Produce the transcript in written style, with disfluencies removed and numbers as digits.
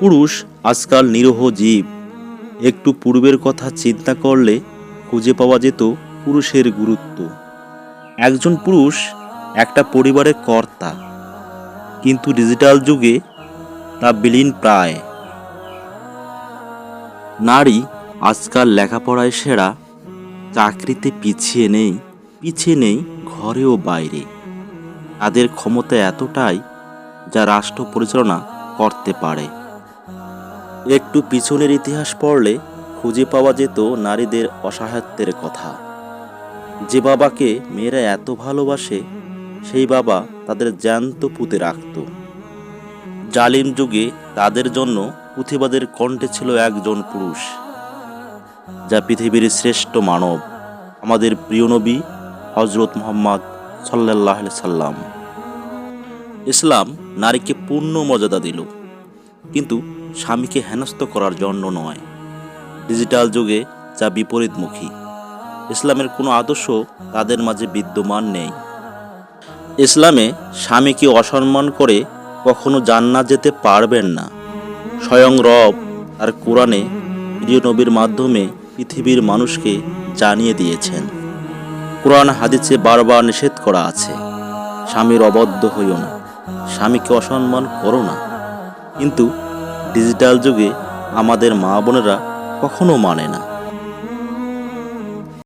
পুরুষ আজকাল নিরীহ জীব। একটু পূর্বের কথা চিন্তা করলে খুঁজে পাওয়া যেত পুরুষের গুরুত্ব। একজন পুরুষ একটা পরিবারের কর্তা, কিন্তু ডিজিটাল যুগে তা বিলীন প্রায়। নারী আজকাল লেখাপড়ায় সেরা, চাকরিতে পিছিয়ে নেই ঘরে ও বাইরে। তাদের ক্ষমতা এতটাই যা রাষ্ট্র পরিচালনা করতে পারে। একটু পিছনের ইতিহাস পড়লে খুঁজে পাওয়া যেত নারীদের অসহায়ত্বের কথা। যে বাবাকে মেয়েরা এত ভালোবাসে, সেই বাবা তাদের জ্যান্ত পুঁতে রাখত। জালিম যুগে তাদের জন্য প্রতিবাদের কণ্ঠে ছিল একজন পুরুষ, যা পৃথিবীর শ্রেষ্ঠ মানব, আমাদের প্রিয় নবী হজরত মুহাম্মদ সাল্লাল্লাহু আলাইহি সাল্লাম। ইসলাম নারীকে পূর্ণ মর্যাদা দিল, কিন্তু স্বামীকে হেনস্থ করার জন্য নয়। ডিজিটাল যুগে যা বিপরীতমুখী। ইসলামের কোনো আদর্শ তাদের মাঝে বিদ্যমান নেই। ইসলামে স্বামীকে অসম্মান করে কখনো জান্নাত যেতে পারবেন না। স্বয়ং রব আর কোরআনে প্রিয় নবীর মাধ্যমে পৃথিবীর মানুষকে জানিয়ে দিয়েছেন। কোরআন হাদিসে বারবার নিষেধ করা আছে, স্বামীর অবদ্ধ হইও না, স্বামীকে অসম্মান করো না। কিন্তু ডিজিটাল যুগে আমাদের মা বোনেরা কখনো মানে না।